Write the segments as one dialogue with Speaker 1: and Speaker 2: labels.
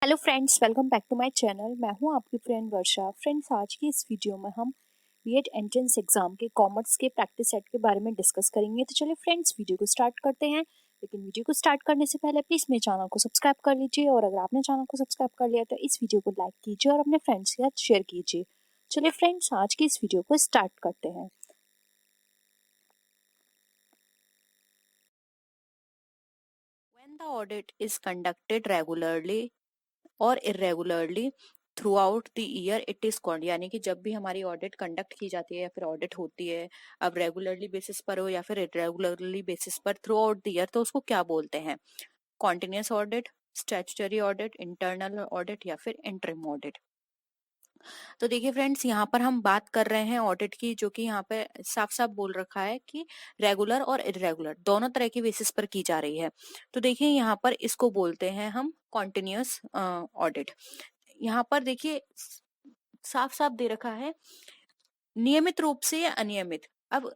Speaker 1: Hello friends, welcome back to my channel. मैं हूं आपकी फ्रेंड वर्षा। फ्रेंड्स, आज की इस वीडियो में हम बीएड एंट्रेंस एग्जाम के कॉमर्स के प्रैक्टिस सेट के बारे में डिस्कस करेंगे। तो चलिए फ्रेंड्स, वीडियो को स्टार्ट करते हैं। लेकिन वीडियो को स्टार्ट करने से पहले प्लीज़ मेरे चैनल को सब्सक्राइब कर लीजिए, और अगर आपने चैनल को सब्सक्राइब कर लिया तो इस वीडियो को लाइक कीजिए और अपने फ्रेंड्स के साथ शेयर कीजिए। चलिए फ्रेंड्स, आज की इस वीडियो को स्टार्ट करते हैं।
Speaker 2: When the audit is conducted regularly or irregularly throughout the year, it is called, यानी कि जब भी हमारी ऑडिट कंडक्ट की जाती है या फिर ऑडिट होती है, अब रेगुलरली बेसिस पर हो या फिर इरेगुलरली बेसिस पर थ्रू आउट द ईयर, तो उसको क्या बोलते हैं? Continuous audit, statutory audit, internal audit या फिर इंटरिम ऑडिट। तो देखिए फ्रेंड्स, यहाँ पर हम बात कर रहे हैं ऑडिट की, जो कि यहाँ पे साफ साफ बोल रखा है कि रेगुलर और इरेगुलर दोनों तरह की बेसिस पर की जा रही है। तो देखिए यहाँ पर इसको बोलते हैं हम कॉन्टिन्यूस ऑडिट। यहाँ पर देखिए साफ साफ दे रखा है नियमित रूप से या अनियमित। अब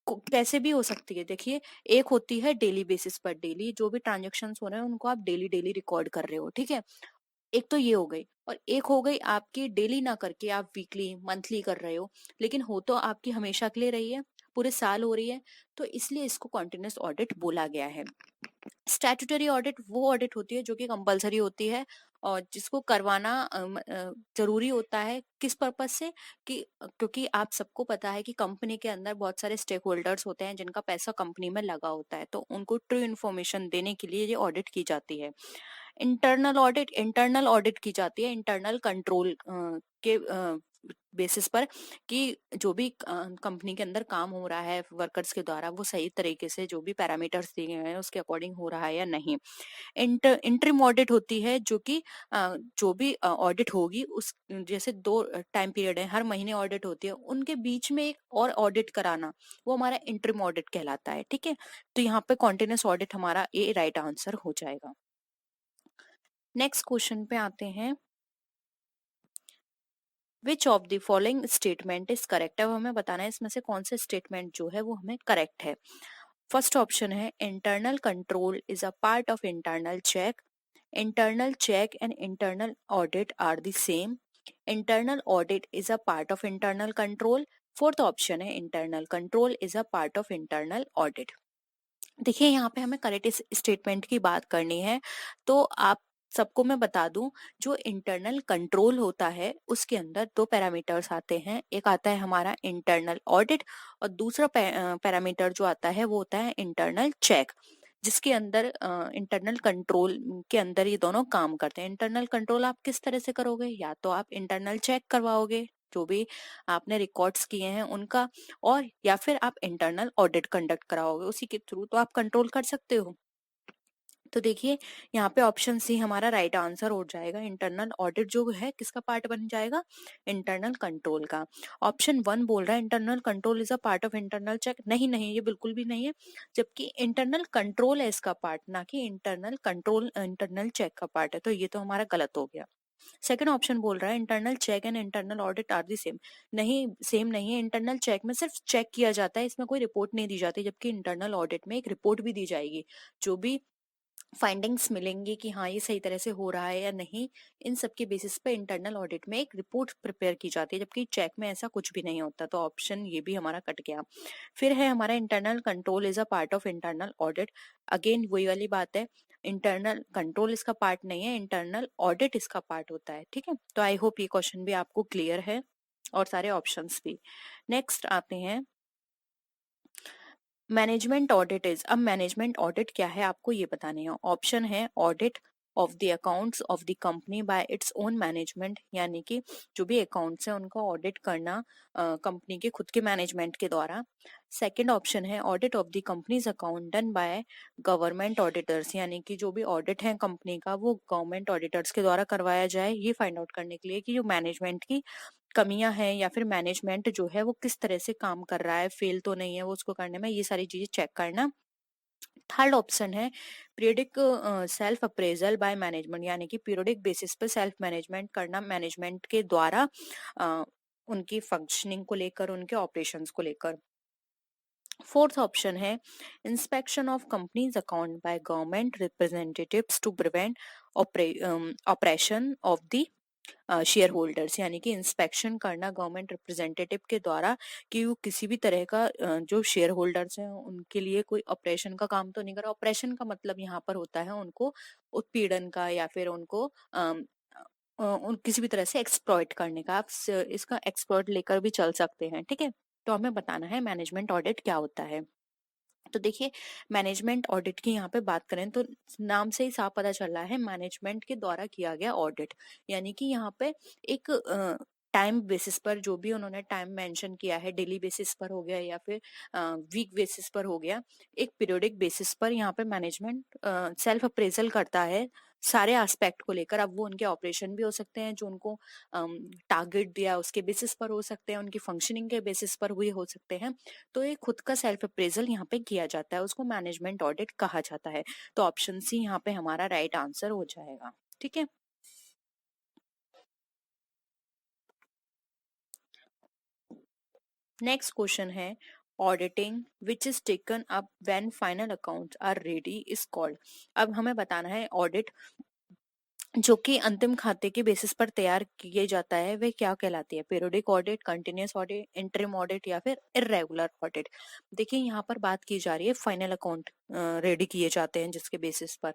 Speaker 2: कैसे भी हो सकती है। देखिए, एक होती है डेली बेसिस पर, डेली जो भी ट्रांजेक्शन हो रहे हैं उनको आप डेली डेली रिकॉर्ड कर रहे हो, ठीक है। एक तो ये हो गई, और एक हो गई आपकी डेली ना करके आप वीकली मंथली कर रहे हो, लेकिन हो तो आपकी हमेशा के लिए रही है, पूरे साल हो रही है, तो इसलिए इसको कॉन्टिन्यूस ऑडिट बोला गया है। स्टैट्यूटरी ऑडिट वो ऑडिट होती है जो कि कंपलसरी होती है और जिसको करवाना जरूरी होता है। किस पर्पज से? कि क्योंकि आप सबको पता है कि कंपनी के अंदर बहुत सारे स्टेक होल्डर्स होते हैं जिनका पैसा कंपनी में लगा होता है, तो उनको ट्रू इन्फॉर्मेशन देने के लिए ये ऑडिट की जाती है। इंटरनल ऑडिट की जाती है इंटरनल कंट्रोल के बेसिस पर, कि जो भी कंपनी के अंदर काम हो रहा है वर्कर्स के द्वारा, वो सही तरीके से जो भी पैरामीटर्स दिए गए हैं उसके अकॉर्डिंग हो रहा है या नहीं। इंटरिम ऑडिट होती है जो कि जो भी ऑडिट होगी उस जैसे दो टाइम पीरियड है, हर महीने ऑडिट होती है, उनके बीच में एक और ऑडिट कराना, वो हमारा इंटरिम ऑडिट कहलाता है, ठीक है। तो यहाँ पे कॉन्टिन्यूस ऑडिट हमारा ए राइट आंसर हो जाएगा। नेक्स्ट क्वेश्चन पे आते हैं। विच of the following statement is correct? अब हमें बताना है इसमें से कौन से स्टेटमेंट जो है वो हमें करेक्ट है। फर्स्ट ऑप्शन है internal control is a part of internal check. Internal check and internal audit are the same. Internal audit is a part of internal control. Fourth option है internal control is a part of internal audit. देखिए, यहाँ पे हमें correct statement की बात करनी है। तो आप सबको मैं बता दूं, जो इंटरनल कंट्रोल होता है उसके अंदर दो पैरामीटर्स आते हैं। एक आता है हमारा इंटरनल ऑडिट, और दूसरा पैरामीटर जो आता है वो होता है इंटरनल चेक, जिसके अंदर इंटरनल कंट्रोल के अंदर ये दोनों काम करते हैं। इंटरनल कंट्रोल आप किस तरह से करोगे? या तो आप इंटरनल चेक करवाओगे जो भी आपने रिकॉर्ड्स किए हैं उनका, और या फिर आप इंटरनल ऑडिट कंडक्ट कराओगे उसी के थ्रू, तो आप कंट्रोल कर सकते हो। तो देखिए, यहाँ पे ऑप्शन सी हमारा राइट आंसर हो जाएगा। इंटरनल ऑडिट जो है किसका पार्ट बन जाएगा? इंटरनल कंट्रोल का। ऑप्शन वन बोल रहा है internal control is a part of internal check. नहीं नहीं, ये बिल्कुल भी नहीं है, जबकि इंटरनल कंट्रोल है इसका पार्ट, ना कि इंटरनल कंट्रोल इंटरनल चेक का पार्ट है, तो ये तो हमारा गलत हो गया। सेकंड ऑप्शन बोल रहा है internal check and internal audit are the same. नहीं, सेम नहीं है। इंटरनल चेक में सिर्फ चेक किया जाता है, इसमें कोई रिपोर्ट नहीं दी जाती, जबकि इंटरनल ऑडिट में एक रिपोर्ट भी दी जाएगी। जो भी फाइंडिंग्स मिलेंगी कि हाँ ये सही तरह से हो रहा है या नहीं, इन सब के बेसिस पे इंटरनल ऑडिट में एक रिपोर्ट प्रिपेयर की जाती है, जबकि चेक में ऐसा कुछ भी नहीं होता। तो ऑप्शन ये भी हमारा कट गया। फिर है हमारा internal control is a part of internal audit. Again वही वाली बात है, इंटरनल कंट्रोल इसका पार्ट नहीं है, इंटरनल ऑडिट इसका पार्ट होता है, ठीक है। तो आई होप ये क्वेश्चन भी आपको क्लियर है, और सारे ऑप्शंस भी। नेक्स्ट आते हैं मैनेजमेंट ऑडिट इज। अब मैनेजमेंट ऑडिट क्या है आपको ये बताने हैं। ऑप्शन है audit of the accounts of the company by its own management, यानी कि जो भी अकाउंट्स हैं उनका ऑडिट करना कंपनी के खुद के मैनेजमेंट के द्वारा। सेकंड ऑप्शन है audit of the companies account done by government auditors, यानी कि जो भी ऑडिट है कंपनी का वो गवर्नमेंट ऑडिटर्स के द्वारा करवाया जाए, ये फाइंड आउट करने के लिए कि जो मैनेजमेंट की कमियां हैं या फिर मैनेजमेंट जो है वो किस तरह से काम कर रहा है, फेल तो नहीं है वो उसको करने में, ये सारी चीजें चेक करना। थर्ड ऑप्शन है periodic self appraisal by management, यानी कि पीरियडिक बेसिस पे सेल्फ मैनेजमेंट करना मैनेजमेंट के द्वारा, अ, उनकी फंक्शनिंग को लेकर, उनके ऑपरेशंस को लेकर। फोर्थ ऑप्शन है inspection of companies account by government representatives to prevent operation of the shareholders, यानी कि इंस्पेक्शन करना गवर्नमेंट रिप्रेजेंटेटिव के द्वारा कि वो किसी भी तरह का जो शेयर होल्डर्स हैं उनके लिए कोई ऑपरेशन का काम तो नहीं कर रहा। ऑपरेशन का मतलब यहाँ पर होता है उनको उत्पीड़न का या फिर उनको किसी भी तरह से एक्सप्लॉइट करने का। आप इसका एक्सप्लॉइट लेकर भी चल सकते हैं, ठीक है। तो हमें बताना है मैनेजमेंट ऑडिट क्या होता है। तो देखिए, मैनेजमेंट ऑडिट की यहाँ पे बात करें तो नाम से ही साफ पता चल रहा है मैनेजमेंट के द्वारा किया गया ऑडिट, यानी कि यहाँ पे एक टाइम बेसिस पर जो भी उन्होंने टाइम मेंशन किया है, डेली बेसिस पर हो गया या फिर वीक बेसिस पर हो गया, एक पीरियोडिक बेसिस पर यहाँ पे मैनेजमेंट सेल्फ अप्रेजल करता है सारे एस्पेक्ट को लेकर। अब वो उनके ऑपरेशन भी हो सकते हैं जो उनको टारगेट दिया उसके बेसिस पर हो सकते हैं, उनकी फंक्शनिंग के बेसिस पर हुए हो सकते हैं। तो ये खुद का सेल्फ अप्रेजल यहाँ पे किया जाता है, उसको मैनेजमेंट ऑडिट कहा जाता है। तो ऑप्शन सी यहाँ पे हमारा राइट आंसर हो जाएगा, ठीक है। नेक्स्ट क्वेश्चन है auditing which is taken up when final accounts are ready is called. अब हमें बताना है ऑडिट जो कि अंतिम खाते के बेसिस पर तैयार किए जाता है वे क्या कहलाती है, periodic audit, continuous audit, interim audit या फिर इररेगुलर ऑडिट। देखिए यहाँ पर बात की जा रही है फाइनल अकाउंट रेडी किए जाते हैं जिसके बेसिस पर,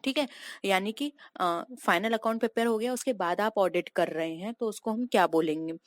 Speaker 2: ठीक है। यानी कि फाइनल अकाउंट प्रिपेयर हो गया उसके बाद आप ऑडिट कर रहे हैं तो उसको हम क्या बोलेंगे।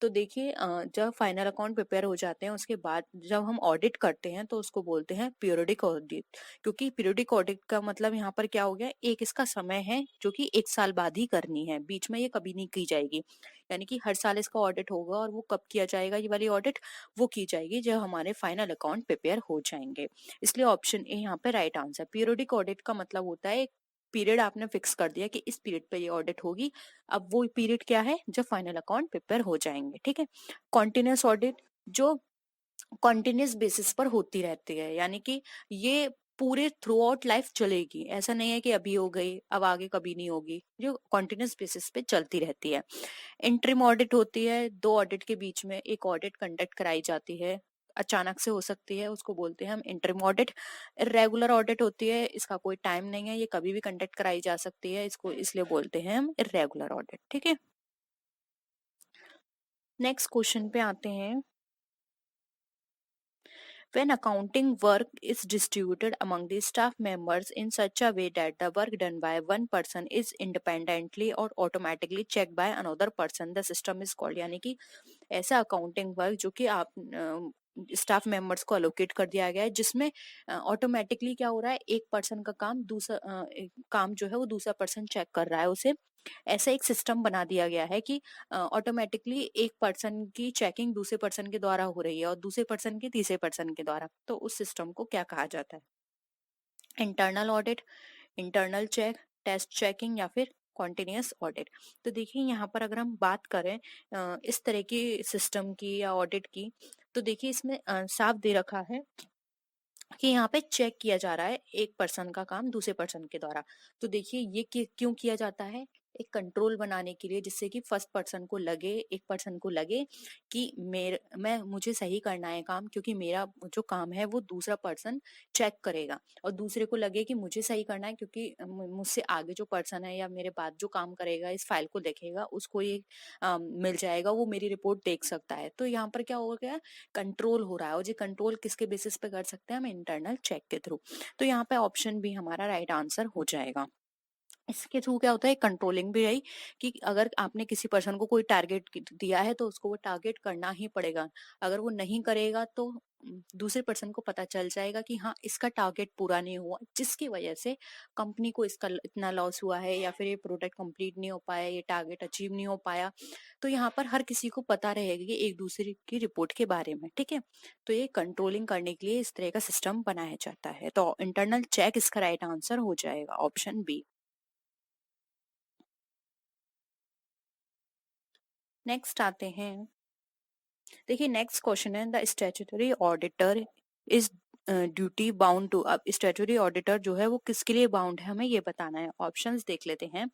Speaker 2: तो देखिए जब फाइनल अकाउंट प्रिपेयर हो जाते हैं उसके बाद जब हम ऑडिट करते हैं तो उसको बोलते हैं पीरियोडिक ऑडिट, क्योंकि पीरियोडिक ऑडिट का मतलब यहाँ पर क्या हो गया, एक इसका समय है जो कि 1 साल बाद ही करनी है, बीच में ये कभी नहीं की जाएगी। यानी कि हर साल इसका ऑडिट होगा और वो कब किया जाएगा, ये वाली ऑडिट वो की जाएगी जब हमारे फाइनल अकाउंट प्रिपेयर हो जाएंगे। इसलिए ऑप्शन ए यहाँ पे राइट आंसर। पीरियोडिक ऑडिट का मतलब होता है पीरियड आपने फिक्स कर दिया कि इस पीरियड पे ये ऑडिट होगी, अब वो पीरियड क्या है जब फाइनल अकाउंट प्रिपेयर हो जाएंगे, ठीक है। कॉन्टिन्यूस ऑडिट जो कॉन्टिन्यूस बेसिस पर होती रहती है, यानी कि ये पूरे थ्रू आउट लाइफ चलेगी, ऐसा नहीं है कि अभी हो गई अब आगे कभी नहीं होगी, जो कॉन्टिन्यूस बेसिस पे चलती रहती है। इंटरिम ऑडिट होती है, दो ऑडिट के बीच में एक ऑडिट कंडक्ट कराई जाती है, अचानक से हो सकती है, उसको बोलते हैं हम इंटरिम ऑडिट। इरेगुलर ऑडिट होती है, इसका कोई टाइम नहीं है, ये कभी भी कंडक्ट कराई जा सकती है, इसको इसलिए बोलते हैं हम इरेगुलर ऑडिट, ठीक है। नेक्स्ट क्वेश्चन पे आते हैं। When accounting work is distributed among the staff members in such a way that the work done by one person is independently or automatically checked by another person, the system is called। यानी कि ऐसा accounting work जो कि आप staff members को allocate कर दिया गया है जिसमें ऑटोमेटिकली क्या हो रहा है, एक पर्सन का काम दूसरा काम जो है वो दूसरा पर्सन चेक कर रहा है उसे। ऐसा एक सिस्टम बना दिया गया है कि ऑटोमेटिकली एक पर्सन की चेकिंग दूसरे पर्सन के द्वारा हो रही है और दूसरे पर्सन की तीसरे पर्सन के द्वारा। तो उस सिस्टम को क्या कहा जाता है, internal audit, internal check, test checking या फिर कॉन्टिन्यूअस ऑडिट। तो देखिए यहाँ पर अगर हम बात करें इस तरह की सिस्टम की या ऑडिट की, तो देखिए इसमें साफ दे रखा है कि यहाँ पे चेक किया जा रहा है एक पर्सन का काम दूसरे पर्सन के द्वारा। तो देखिए ये क्यों किया जाता है, एक कंट्रोल बनाने के लिए, जिससे कि फर्स्ट पर्सन को लगे, एक पर्सन को लगे कि मुझे सही करना है काम, क्योंकि मेरा जो काम है वो दूसरा पर्सन चेक करेगा, और दूसरे को लगे कि मुझे सही करना है क्योंकि मुझसे आगे जो पर्सन है या मेरे बाद जो काम करेगा इस फाइल को देखेगा उसको ये मिल जाएगा, वो मेरी रिपोर्ट देख सकता है। तो यहाँ पर क्या हो गया, कंट्रोल हो रहा है, और ये कंट्रोल किसके बेसिस पे कर सकते हैं हम, इंटरनल चेक के थ्रू। तो यहाँ पे ऑप्शन बी हमारा राइट आंसर हो जाएगा। इसके थ्रू क्या होता है, कंट्रोलिंग भी रही कि अगर आपने किसी पर्सन को कोई टारगेट दिया है तो उसको वो टारगेट करना ही पड़ेगा, अगर वो नहीं करेगा तो दूसरे पर्सन को पता चल जाएगा कि हाँ इसका टारगेट पूरा नहीं हुआ, जिसकी वजह से कंपनी को इसका इतना लॉस हुआ है या फिर ये प्रोडक्ट कंप्लीट नहीं हो पाया, ये टारगेट अचीव नहीं हो पाया। तो यहाँ पर हर किसी को पता रहेगा कि एक दूसरे की रिपोर्ट के बारे में, ठीक है। तो ये कंट्रोलिंग करने के लिए इस तरह का सिस्टम बनाया जाता है। तो इंटरनल चेक इसका राइट आंसर हो जाएगा, ऑप्शन बी। नेक्स्ट आते हैं, देखिए नेक्स्ट क्वेश्चन है, the statutory auditor is duty bound to. अब स्टैट्यूटरी ऑडिटर जो है वो किसके लिए बाउंड है, हमें ये बताना है। ऑप्शंस देख लेते हैं।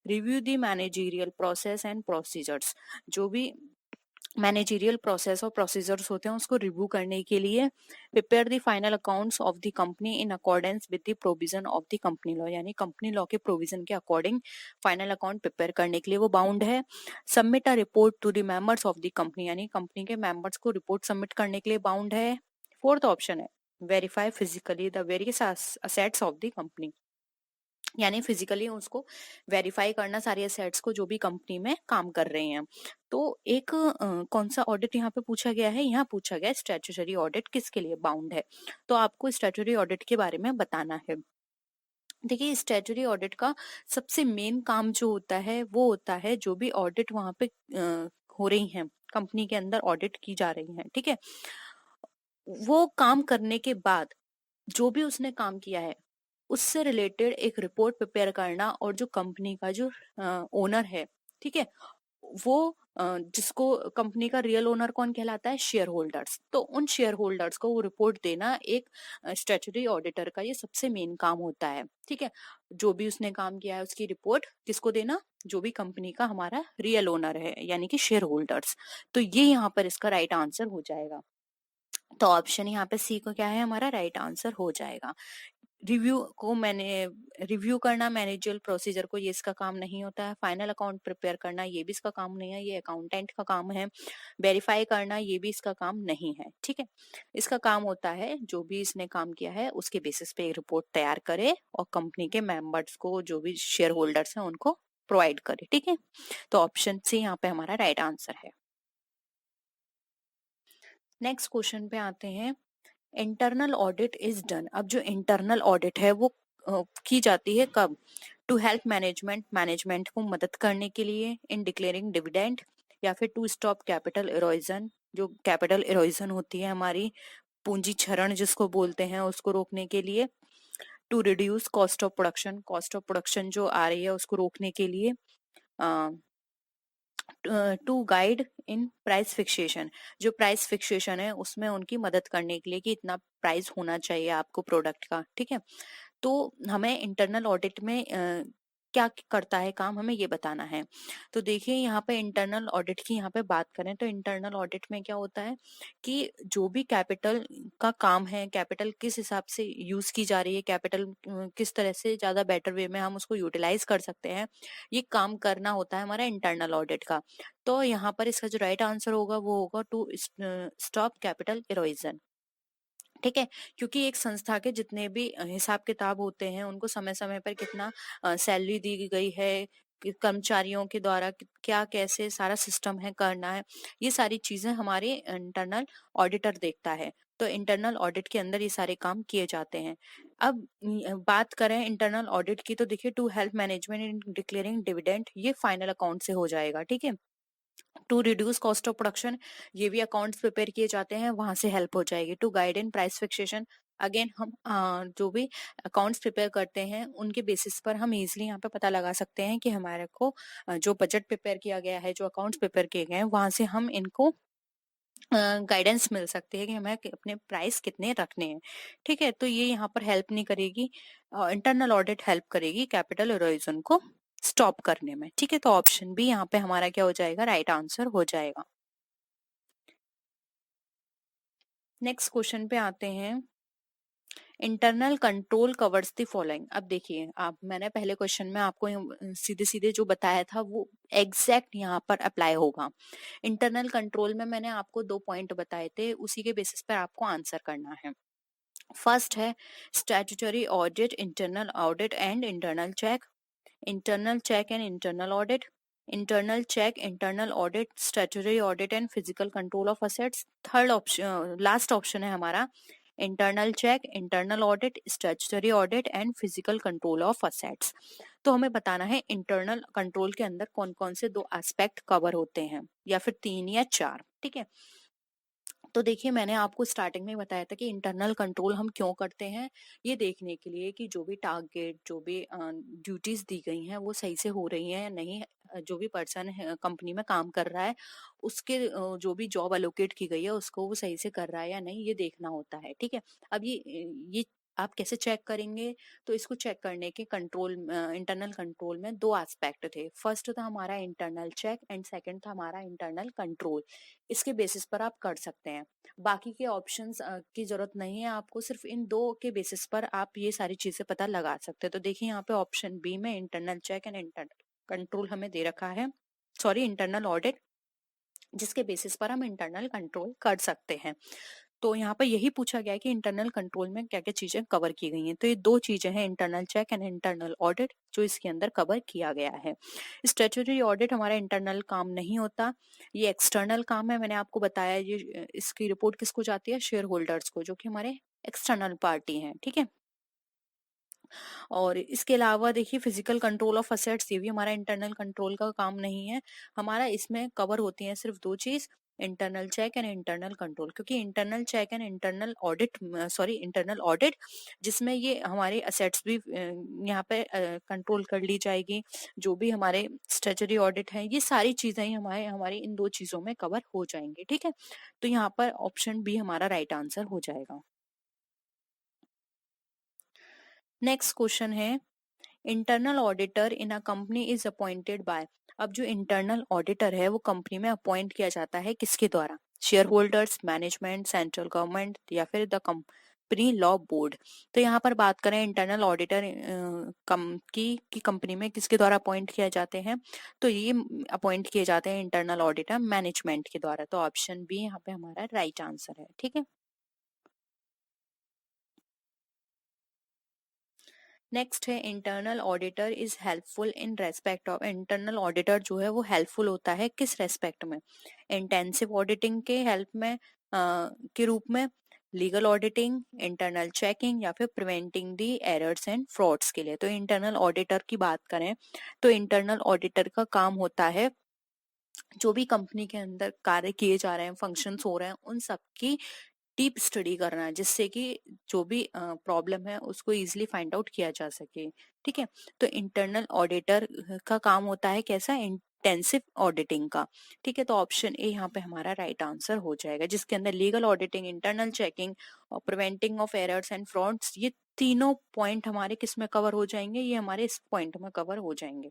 Speaker 2: Review the managerial process and procedures, जो भी मैनेजरियल प्रोसेस और प्रोसीजर्स होते हैं उसको रिव्यू करने के लिए। Prepare the final accounts of the company in accordance with the provision of the company law, यानी कंपनी लॉ के प्रोविजन के अकॉर्डिंग फाइनल अकाउंट प्रिपेयर करने के लिए वो बाउंड है। Submit a report to the members of the company, यानी company के मेंबर्स को रिपोर्ट सबमिट करने के लिए बाउंड है। फोर्थ ऑप्शन है verify physically the various assets of the company, यानी फिजिकली उसको वेरीफाई करना सारे एसेट्स को जो भी कंपनी में काम कर रहे हैं। तो एक कौन सा ऑडिट यहाँ पे पूछा गया है, यहाँ पूछा गया स्टैट्यूटरी ऑडिट किसके लिए बाउंड है, तो आपको स्टैट्यूटरी ऑडिट के बारे में बताना है। देखिए स्टैट्यूटरी ऑडिट का सबसे मेन काम जो होता है वो होता है जो भी ऑडिट वहां पे हो रही है, कंपनी के अंदर ऑडिट की जा रही है, ठीक है, वो काम करने के बाद जो भी उसने काम किया है उससे रिलेटेड एक रिपोर्ट प्रिपेयर करना, और जो कंपनी का जो ओनर है, ठीक है, वो जिसको कंपनी का रियल ओनर कौन कहलाता है, शेयर होल्डर्स, तो उन शेयर होल्डर्स को वो रिपोर्ट देना एक स्टैट्यूटरी ऑडिटर का ये सबसे मेन काम होता है, ठीक है। जो भी उसने काम किया है उसकी रिपोर्ट किसको देना, जो भी कंपनी का हमारा रियल ओनर है यानी कि शेयर होल्डर्स। तो ये यहाँ पर इसका राइट आंसर हो जाएगा। तो ऑप्शन यहाँ पे सी को क्या है, हमारा राइट आंसर हो जाएगा। रिव्यू करना मैनेजरियल प्रोसीजर को ये इसका काम नहीं होता है। फाइनल अकाउंट प्रिपेयर करना ये भी इसका काम नहीं है, ये अकाउंटेंट का काम है। वेरीफाई करना ये भी इसका काम नहीं है, ठीक है। इसका काम होता है जो भी इसने काम किया है उसके बेसिस पे एक रिपोर्ट तैयार करे और कंपनी के मेंबर्स को, जो भी शेयर होल्डर्स हैं, उनको प्रोवाइड करे, ठीक है। तो ऑप्शन सी यहाँ पे हमारा राइट आंसर है। नेक्स्ट क्वेश्चन पे आते हैं। इंटरनल ऑडिट इज डन, अब जो इंटरनल ऑडिट है वो की जाती है कब, टू हेल्प मैनेजमेंट को मदद करने के लिए, इन डिक्लेयरिंग डिविडेंड, या फिर टू स्टॉप कैपिटल इरोजन, जो कैपिटल इरोजन होती है हमारी पूंजी क्षरण जिसको बोलते हैं उसको रोकने के लिए, to reduce cost of production जो आ रही है उसको रोकने के लिए, to guide in price fixation, जो प्राइस फिक्सेशन है उसमें उनकी मदद करने के लिए कि इतना प्राइस होना चाहिए आपको प्रोडक्ट का, ठीक है। तो हमें इंटरनल ऑडिट में क्या करता है काम, हमें ये बताना है। तो देखिए यहाँ पे इंटरनल ऑडिट की यहाँ पे बात करें तो इंटरनल ऑडिट में क्या होता है कि जो भी कैपिटल का काम है, कैपिटल किस हिसाब से यूज की जा रही है, कैपिटल किस तरह से ज्यादा बेटर वे में हम उसको यूटिलाइज कर सकते हैं, ये काम करना होता है हमारा इंटरनल ऑडिट का। तो यहाँ पर इसका जो राइट आंसर होगा वो होगा टू स्टॉप कैपिटल इरोजन, ठीक है। क्योंकि एक संस्था के जितने भी हिसाब किताब होते हैं उनको समय समय पर कितना सैलरी दी गई है, कर्मचारियों के द्वारा क्या कैसे सारा सिस्टम है करना है, ये सारी चीजें हमारे इंटरनल ऑडिटर देखता है। तो इंटरनल ऑडिट के अंदर ये सारे काम किए जाते हैं। अब बात करें इंटरनल ऑडिट की तो देखिए to help management in declaring dividend ये फाइनल अकाउंट से हो जाएगा, ठीक है। To reduce cost of production ये भी अकाउंट्स प्रिपेयर किए जाते हैं, वहां से हेल्प हो जाएगी। To guide in price fixation, again हम जो भी अकाउंट्स प्रिपेयर करते हैं उनके बेसिस पर हम इजीली यहाँ पे पता लगा सकते हैं कि हमारे को जो बजट प्रिपेयर किया गया है, जो अकाउंट्स प्रिपेयर किए गए हैं, वहां से हम इनको गाइडेंस मिल सकती है कि हमें अपने प्राइस कितने रखने हैं, ठीक है। तो ये यहाँ पर हेल्प नहीं करेगी, इंटरनल ऑडिट हेल्प करेगी कैपिटल इरोजन को स्टॉप करने में, ठीक है। तो ऑप्शन बी यहाँ पे हमारा क्या हो जाएगा, राइट आंसर हो जाएगा। नेक्स्ट क्वेश्चन पे आते हैं। Internal control covers the following, अब देखिए आप, मैंने पहले क्वेश्चन में आपको सीधे सीधे जो बताया था वो एग्जैक्ट यहाँ पर अप्लाई होगा। इंटरनल कंट्रोल में मैंने आपको 2 पॉइंट बताए थे, उसी के बेसिस पर आपको आंसर करना है। फर्स्ट है statutory audit, internal audit and internal check, internal check and internal audit, internal check, internal audit, statutory audit and physical control of assets. Third option, last option है हमारा internal check, internal audit, statutory audit and physical control of assets. तो हमें बताना है internal control के अंदर कौन कौन से 2 एस्पेक्ट कवर होते हैं, या फिर 3 या 4, ठीक है। तो देखिए मैंने आपको स्टार्टिंग में बताया था कि इंटरनल कंट्रोल हम क्यों करते हैं, ये देखने के लिए कि जो भी टारगेट, जो भी ड्यूटीज दी गई हैं वो सही से हो रही हैं या नहीं, जो भी पर्सन कंपनी में काम कर रहा है उसके जो भी जॉब अलोकेट की गई है उसको वो सही से कर रहा है या नहीं, ये देखना होता है, ठीक है। अब ये आप कैसे चेक करेंगे? तो इसको चेक करने के इंटरनल कंट्रोल में दो एस्पेक्ट थे। फर्स्ट था हमारा इंटरनल चेक एंड सेकंड था हमारा इंटरनल कंट्रोल। इसके बेसिस पर आप कर सकते हैं। बाकी के ऑप्शंस की जरूरत नहीं है आपको, सिर्फ इन दो के बेसिस पर आप ये सारी चीजें पता लगा सकते हैं। तो देखिए यहाँ पे ऑप्शन बी में internal check and internal control हमें दे रखा है, सॉरी इंटरनल ऑडिट, जिसके बेसिस पर हम इंटरनल कंट्रोल कर सकते हैं। तो यहाँ पर यही पूछा गया है कि इंटरनल कंट्रोल में क्या क्या चीजें कवर की गई हैं। तो ये दो चीजें हैं, internal check and internal audit, जो इसके अंदर कवर किया गया है। स्टैट्यूटरी ऑडिट हमारा इंटरनल काम नहीं होता, ये एक्सटर्नल काम है। मैंने आपको बताया ये इसकी रिपोर्ट किसको जाती है, शेयर होल्डर्स को, जो कि हमारे एक्सटर्नल पार्टी हैं, ठीक है। और इसके अलावा देखिए फिजिकल कंट्रोल ऑफ असेट्स, ये भी हमारा इंटरनल कंट्रोल का काम नहीं है। हमारा इसमें कवर होती है सिर्फ दो चीज, internal check and internal control. क्योंकि internal check and internal audit, sorry internal audit, जिसमें ये हमारे असेट्स भी यहाँ पे कंट्रोल कर ली जाएगी। जो भी हमारे स्टैट्यूटरी ऑडिट है, ये सारी चीजें ही हमारे हमारी इन दो चीजों में कवर हो जाएंगी, ठीक है। तो यहाँ पर ऑप्शन बी हमारा राइट आंसर हो जाएगा। नेक्स्ट क्वेश्चन है, internal auditor in a company is appointed by. अब जो इंटरनल ऑडिटर है वो कंपनी में अपॉइंट किया जाता है किसके द्वारा, share holders, management, central government या फिर द कंपनी लॉ बोर्ड। तो यहाँ पर बात करें इंटरनल ऑडिटर की कंपनी में किसके द्वारा अपॉइंट किया जाते हैं, तो ये अपॉइंट किए जाते हैं इंटरनल ऑडिटर मैनेजमेंट के द्वारा। तो ऑप्शन बी यहाँ पे हमारा राइट आंसर है, ठीक है। नेक्स्ट है, internal auditor is helpful in respect of. Internal auditor जो है वो हेल्पफुल होता है किस रेस्पेक्ट में, इंटेंसिव ऑडिटिंग के हेल्प में के रूप में, लीगल ऑडिटिंग, इंटरनल चेकिंग या फिर preventing the errors and frauds के लिए। तो इंटरनल ऑडिटर की बात करें तो इंटरनल ऑडिटर का काम होता है जो भी कंपनी के अंदर कार्य किए जा रहे हैं, फंक्शंस हो रहे हैं, उन सब की डीप स्टडी करना है, जिससे कि जो भी प्रॉब्लम है उसको इजीली फाइंड आउट किया जा सके, ठीक है। तो इंटरनल ऑडिटर का काम होता है कैसा, इंटेंसिव ऑडिटिंग का, ठीक है। तो ऑप्शन ए यहाँ पे हमारा राइट आंसर हो जाएगा, जिसके अंदर लीगल ऑडिटिंग, इंटरनल चेकिंग और preventing of errors and frauds, ये तीनों पॉइंट हमारे किस में कवर हो जाएंगे, ये हमारे इस पॉइंट में कवर हो जाएंगे।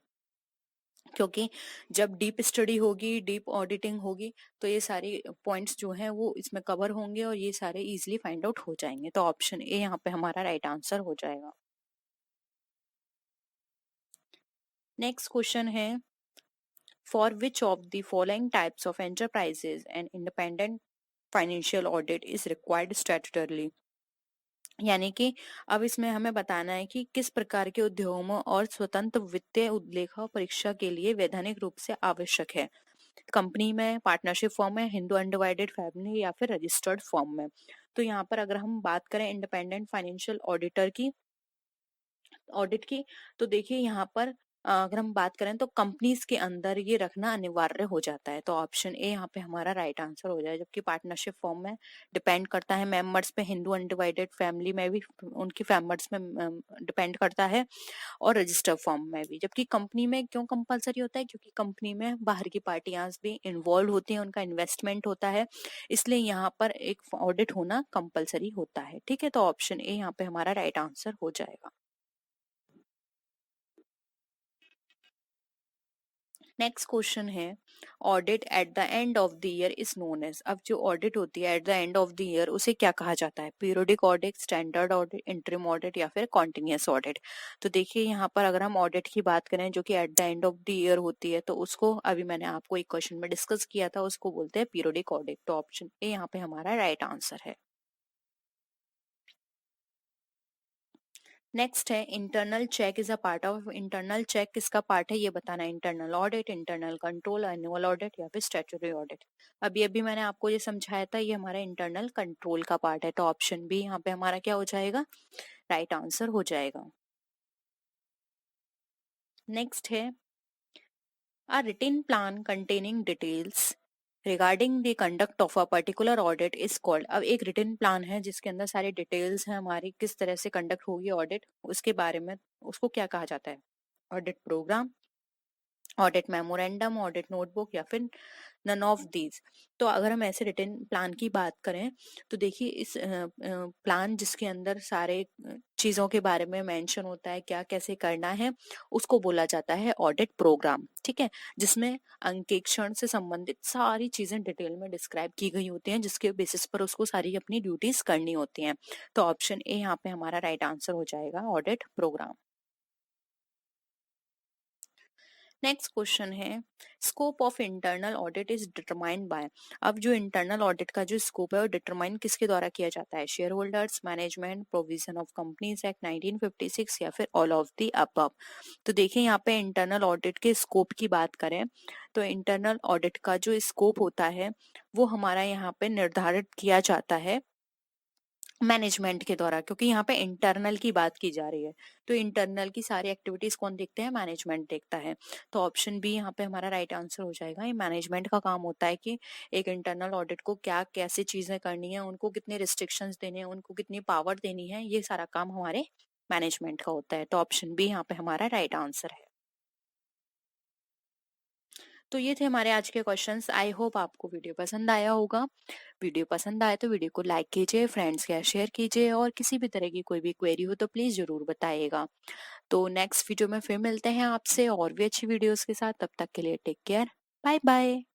Speaker 2: क्योंकि जब डीप स्टडी होगी, डीप ऑडिटिंग होगी, तो ये सारे पॉइंट्स जो हैं वो इसमें कवर होंगे और ये सारे इजीली फाइंड आउट हो जाएंगे। तो ऑप्शन ए यहाँ पे हमारा राइट आंसर हो जाएगा। नेक्स्ट क्वेश्चन है, for which of the following types of enterprises and independent financial audit is required statutorily. यानी कि अब इसमें हमें बताना है कि किस प्रकार के उद्योगों और स्वतंत्र वित्तीय लेखा परीक्षा के लिए वैधानिक रूप से आवश्यक है, कंपनी में, पार्टनरशिप फॉर्म में, हिंदू अनडिवाइडेड फैमिली या फिर रजिस्टर्ड फॉर्म में। तो यहाँ पर अगर हम बात करें इंडिपेंडेंट फाइनेंशियल ऑडिटर की, ऑडिट की, तो देखिए यहाँ पर अगर हम बात करें तो कंपनीज के अंदर ये रखना अनिवार्य हो जाता है। तो ऑप्शन ए यहाँ पे हमारा राइट आंसर हो जाए। जबकि पार्टनरशिप फॉर्म में डिपेंड करता है मेंबर्स पे, हिंदू अनडिवाइडेड फैमिली में भी उनकी मेंबर्स में डिपेंड करता है, और रजिस्टर फॉर्म में भी। जबकि कंपनी में क्यों कंपलसरी होता है, क्योंकि कंपनी में बाहर की पार्टियां भी इन्वॉल्व होती हैं, उनका इन्वेस्टमेंट होता है, इसलिए यहाँ पर एक ऑडिट होना कंपलसरी होता है, ठीक है। तो ऑप्शन ए यहाँ पे हमारा राइट आंसर हो जाएगा। नेक्स्ट क्वेश्चन है, audit at the end of the year is known as. अब जो ऑडिट होती है at the end of the year, उसे क्या कहा जाता है, periodic audit, standard audit, interim audit या फिर कॉन्टिन्यूअस ऑडिट। तो देखिए यहाँ पर अगर हम ऑडिट की बात करें जो कि eight the end of the year होती है, तो उसको अभी मैंने आपको एक क्वेश्चन में डिस्कस किया था, उसको बोलते हैं पीरियोडिक ऑडिट। तो ऑप्शन ए यहाँ पे हमारा राइट आंसर है। नेक्स्ट है, internal check is a part of. Internal check किसका पार्ट है ये बताना है, internal audit, internal control, annual audit या फिर स्टैट्यूटरी ऑडिट। अभी अभी मैंने आपको ये समझाया था, ये हमारा इंटरनल कंट्रोल का पार्ट है। तो ऑप्शन बी यहाँ पे हमारा क्या हो जाएगा, राइट आंसर हो जाएगा। नेक्स्ट है, a written plan containing details regarding the conduct of a particular audit is called। अब एक रिटन प्लान है जिसके अंदर सारी डिटेल्स हैं हमारी, किस तरह से कंडक्ट होगी ऑडिट उसके बारे में, उसको क्या कहा जाता है, audit programme, audit memorandum, audit notebook या फिर नन ऑफ दीज। तो अगर हम ऐसे रिटन प्लान की बात करें तो देखिए इस प्लान जिसके अंदर सारे चीजों के बारे में मेंशन होता है, क्या कैसे करना है, उसको बोला जाता है ऑडिट प्रोग्राम। ठीक है, जिसमें अंकेक्षण से संबंधित सारी चीजें डिटेल में डिस्क्राइब की गई होती हैं, जिसके बेसिस पर उसको सारी अपनी ड्यूटीज करनी होती हैं। तो ऑप्शन ए यहाँ पे हमारा राइट आंसर हो जाएगा, ऑडिट प्रोग्राम। नेक्स्ट क्वेश्चन है, scope of internal audit is determined by. अब जो इंटरनल ऑडिट का जो स्कोप है वो डिटरमाइन किसके द्वारा किया जाता है? Share holders, management, provision of companies act 1956 या फिर ऑल ऑफ द अबव। तो देखिए यहाँ पे इंटरनल ऑडिट के स्कोप की बात करें तो इंटरनल ऑडिट का जो स्कोप होता है वो हमारा यहाँ पे निर्धारित किया जाता है मैनेजमेंट के द्वारा, क्योंकि यहाँ पे इंटरनल की बात की जा रही है। तो इंटरनल की सारी एक्टिविटीज कौन देखते हैं? मैनेजमेंट देखता है। तो ऑप्शन बी यहाँ पे हमारा राइट आंसर हो जाएगा। ये मैनेजमेंट का काम होता है कि एक इंटरनल ऑडिट को क्या कैसे चीजें करनी है, उनको कितने रिस्ट्रिक्शंस देने हैं, उनको कितनी पावर देनी है, ये सारा काम हमारे मैनेजमेंट का होता है। तो ऑप्शन बी यहाँ पे हमारा राइट आंसर है। तो ये थे हमारे आज के क्वेश्चंस। आई होप आपको वीडियो पसंद आया होगा। वीडियो पसंद आए तो वीडियो को लाइक कीजिए, फ्रेंड्स के साथ शेयर कीजिए, और किसी भी तरह की कोई भी क्वेरी हो तो प्लीज जरूर बताइएगा। तो नेक्स्ट वीडियो में फिर मिलते हैं आपसे और भी अच्छी वीडियोस के साथ। तब तक के लिए टेक केयर, बाय बाय।